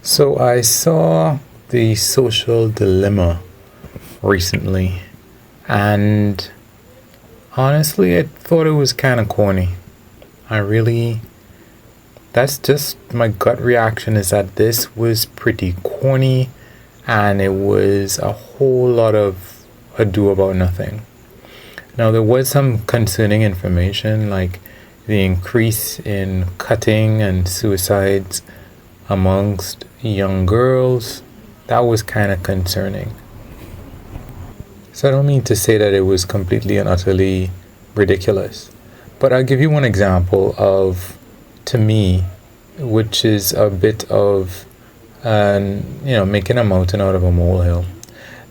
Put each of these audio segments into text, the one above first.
So I saw The Social Dilemma recently, and honestly, I thought it was kind of corny. I really, that's just my gut reaction is that this was pretty corny and it was a whole lot of ado about nothing. Now, there was some concerning information like the increase in cutting and suicides amongst young girls. That was kind of concerning. So I don't mean to say that it was completely and utterly ridiculous, but I'll give you one example of, to me, which is a bit of, making a mountain out of a molehill.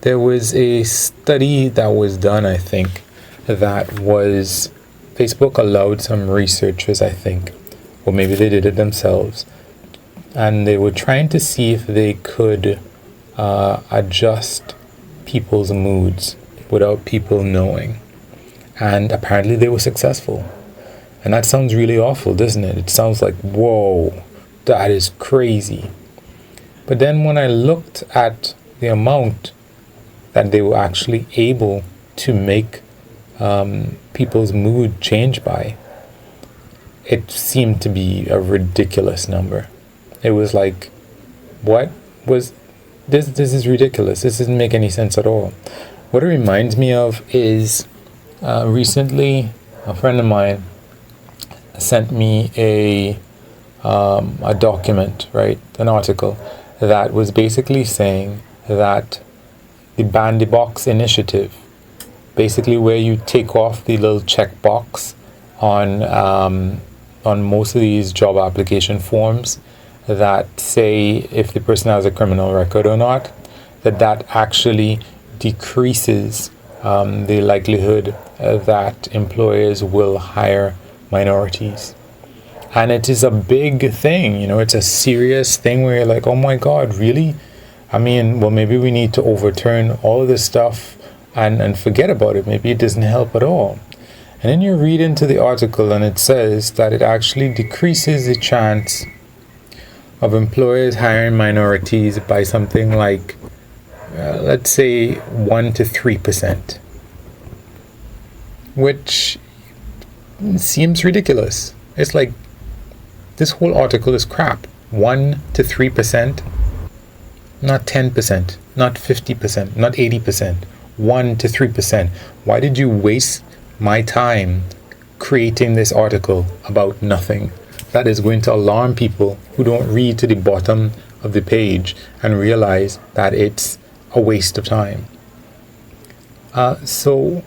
There was a study that was done, I think, that was Facebook allowed some researchers, I think, or maybe they did it themselves, and they were trying to see if they could adjust people's moods without people knowing. And apparently they were successful. And that sounds really awful, doesn't it? It sounds like, whoa, that is crazy. But then when I looked at the amount that they were actually able to make people's mood change by, it seemed to be a ridiculous number. It was like, what was this? This is ridiculous. This doesn't make any sense at all. What it reminds me of is recently a friend of mine sent me a document, right, an article that was basically saying that the Bandybox initiative, basically where you take off the little checkbox on most of these job application forms that say if the person has a criminal record or not, that actually decreases the likelihood that employers will hire minorities. And it is a big thing, it's a serious thing where you're like, oh my God, really? I mean, well, maybe we need to overturn all of this stuff and forget about it. Maybe it doesn't help at all. And then you read into the article and it says that it actually decreases the chance of employers hiring minorities by something like, let's say, 1 to 3%, which seems ridiculous. It's like, this whole article is crap. 1 to 3%, not 10%, not 50%, not 80%, 1 to 3%. Why did you waste my time creating this article about nothing? That is going to alarm people who don't read to the bottom of the page and realize that it's a waste of time. So,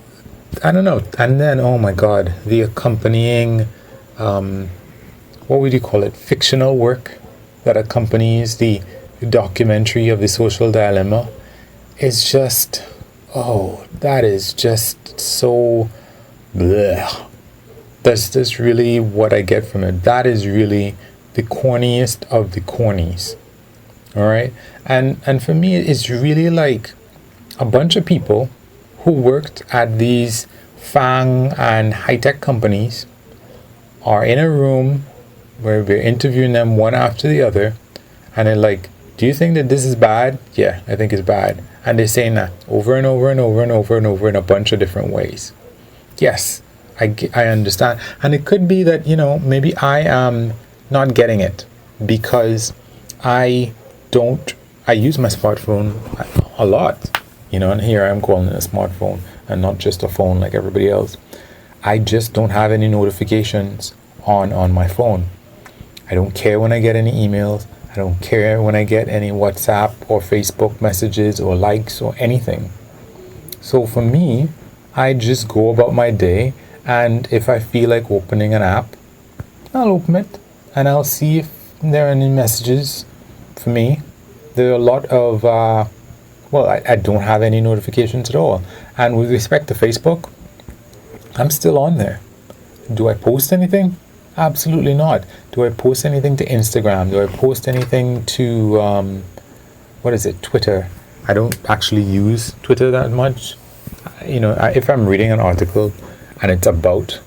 I don't know. And then, oh my God, the accompanying, what would you call it? Fictional work that accompanies the documentary of The Social Dilemma is just, that is just so bleh. That's really what I get from it. That is really the corniest of the cornies. All right? And for me, it's really like a bunch of people who worked at these FAANG and high-tech companies are in a room where we're interviewing them one after the other, and they're like, do you think that this is bad? Yeah, I think it's bad. And they're saying that over and over and over and over and over in a bunch of different ways. Yes, I understand. And it could be that, maybe I am not getting it because I use my smartphone a lot, and here I am calling it a smartphone and not just a phone like everybody else. I just don't have any notifications on my phone. I don't care when I get any emails. I don't care when I get any WhatsApp or Facebook messages or likes or anything. So for me, I just go about my day, and if I feel like opening an app, I'll open it and I'll see if there are any messages for me. There are a lot of, I don't have any notifications at all. And with respect to Facebook, I'm still on there. Do I post anything? Absolutely not. Do I post anything to Instagram? Do I post anything to, Twitter? I don't actually use Twitter that much. If I'm reading an article and it's about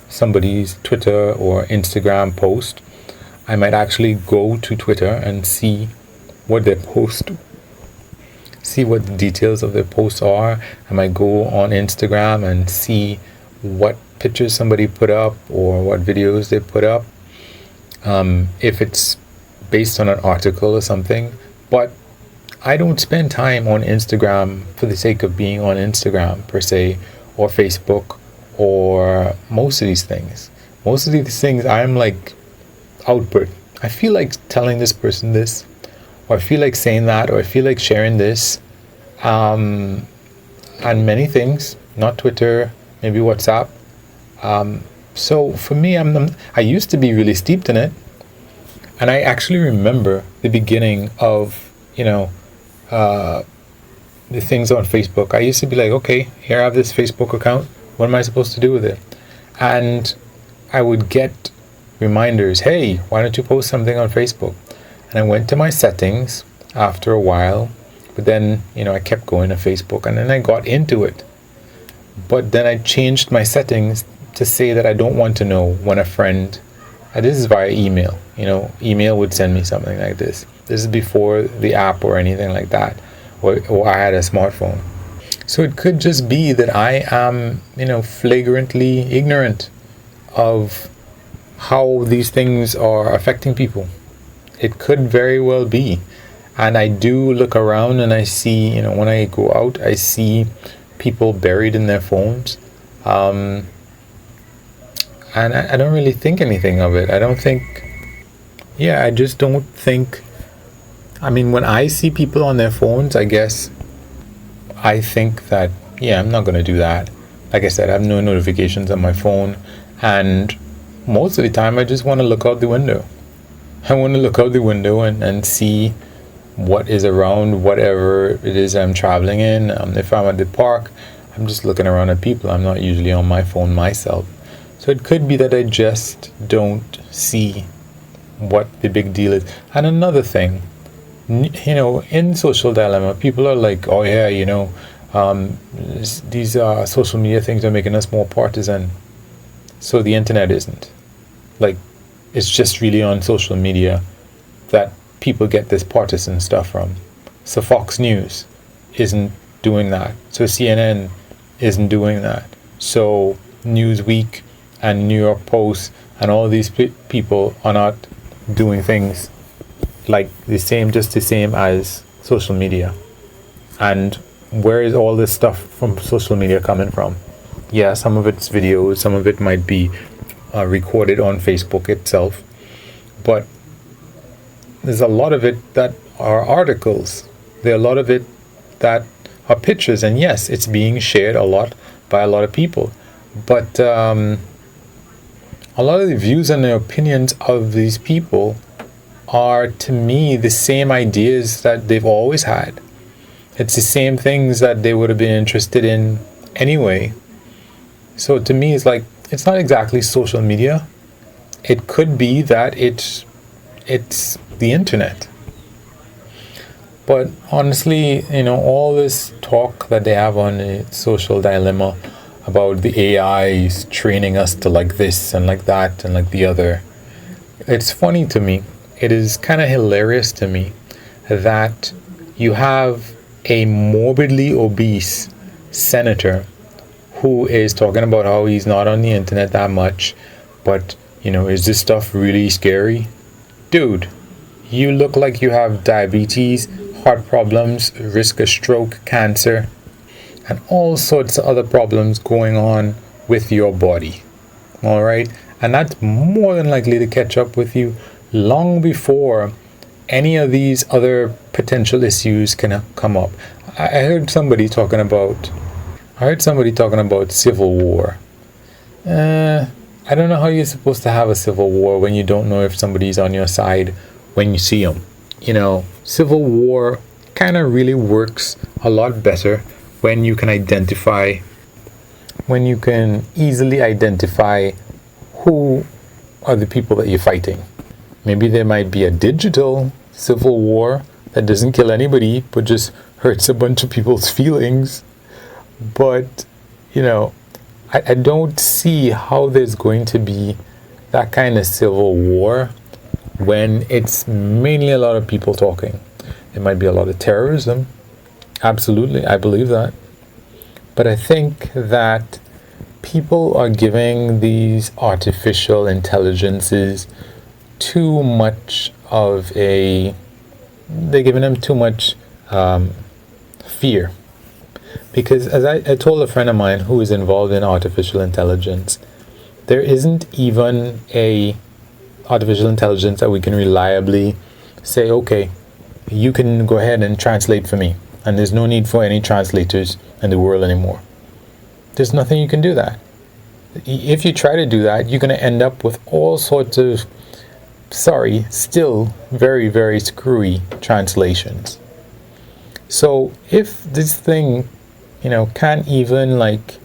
somebody's Twitter or Instagram post, I might actually go to Twitter and see what they post, see what the details of their posts are. I might go on Instagram and see what pictures somebody put up or what videos they put up, if it's based on an article or something. But I don't spend time on Instagram for the sake of being on Instagram per se, or Facebook, or most of these things. Most of these things I'm like output. I feel like telling this person this, or I feel like saying that, or I feel like sharing this, and many things, not Twitter, maybe WhatsApp. So for me, I used to be really steeped in it, and I actually remember the beginning of, the things on Facebook. I used to be like, okay, here I have this Facebook account. What am I supposed to do with it? And I would get reminders, hey, why don't you post something on Facebook? And I went to my settings after a while, but then, I kept going to Facebook, and then I got into it. But then I changed my settings to say that I don't want to know when a friend, this is via email, email would send me something like this. This is before the app or anything like that, or I had a smartphone. So it could just be that I am, flagrantly ignorant of how these things are affecting people. It could very well be. And I do look around and I see, when I go out, I see people buried in their phones. And I don't really think anything of it. I just don't think, when I see people on their phones, I guess I think that, I'm not going to do that. Like I said, I have no notifications on my phone, and most of the time I just want to look out the window. I want to look out the window and see what is around, whatever it is I'm traveling in. If I'm at the park, I'm just looking around at people. I'm not usually on my phone myself. So it could be that I just don't see what the big deal is. And another thing, in Social Dilemma, people are like, oh yeah, these social media things are making us more partisan. So the internet isn't. Like, it's just really on social media that people get this partisan stuff from. So Fox News isn't doing that. So CNN isn't doing that. So Newsweek and New York Post and all these people are not doing things like just the same as social media. And where is all this stuff from social media coming from? Yeah, some of it's videos, some of it might be recorded on Facebook itself, but there's a lot of it that are articles. There are a lot of it that are pictures, and yes, it's being shared a lot by a lot of people, but a lot of the views and the opinions of these people are, to me, the same ideas that they've always had. It's the same things that they would have been interested in anyway. So to me, it's like, it's not exactly social media. It could be that it's the internet. But honestly, all this talk that they have on the Social Dilemma about the AIs training us to like this and like that and like the other, it's funny to me. It is kind of hilarious to me that you have a morbidly obese senator who is talking about how he's not on the internet that much, but is this stuff really scary? Dude, you look like you have diabetes, heart problems, risk of stroke, cancer, and all sorts of other problems going on with your body. All right? And that's more than likely to catch up with you long before any of these other potential issues can come up. I heard somebody talking about civil war. I don't know how you're supposed to have a civil war when you don't know if somebody's on your side when you see them. Civil war kind of really works a lot better when you can easily identify who are the people that you're fighting. Maybe there might be a digital civil war that doesn't kill anybody but just hurts a bunch of people's feelings. But, I don't see how there's going to be that kind of civil war when it's mainly a lot of people talking. It might be a lot of terrorism. Absolutely, I believe that. But I think that people are giving these artificial intelligences too much of a, they're giving them too much fear. Because as I told a friend of mine who is involved in artificial intelligence, there isn't even a artificial intelligence that we can reliably say, okay, you can go ahead and translate for me, and there's no need for any translators in the world anymore. There's nothing you can do that. If you try to do that, you're going to end up with all sorts of, still very, very screwy translations. So if this thing, can't even like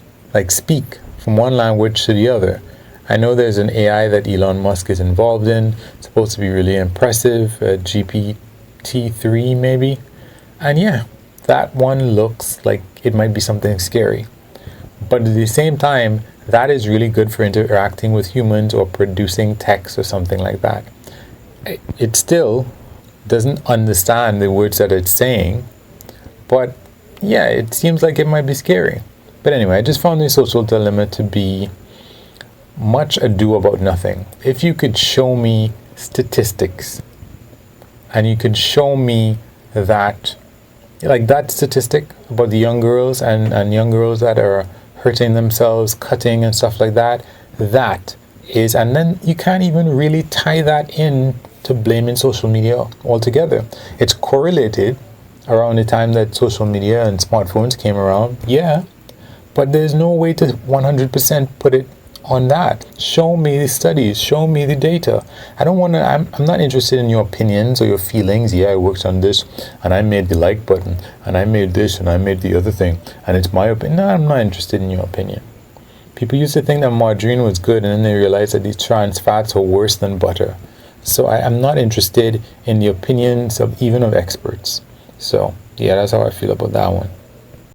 speak from one language to the other. I know there's an AI that Elon Musk is involved in. It's supposed to be really impressive, GPT-3 maybe. And yeah, that one looks like it might be something scary. But at the same time, that is really good for interacting with humans or producing text or something like that. It still doesn't understand the words that it's saying, but yeah, it seems like it might be scary. But anyway, I just found the social dilemma to be much ado about nothing. If you could show me statistics and you could show me that, like that statistic about the young girls and young girls that are hurting themselves, cutting and stuff like that, that is, and then you can't even really tie that in to blaming social media altogether. It's correlated around the time that social media and smartphones came around, yeah, but there's no way to 100% put it on that. Show me the studies, show me the data. I'm not interested in your opinions or your feelings. Yeah, I worked on this and I made the like button and I made this and I made the other thing and it's my opinion. No, I'm not interested in your opinion. People used to think that margarine was good and then they realized that these trans fats are worse than butter. So I'm not interested in the opinions of even of experts. So yeah, that's how I feel about that one.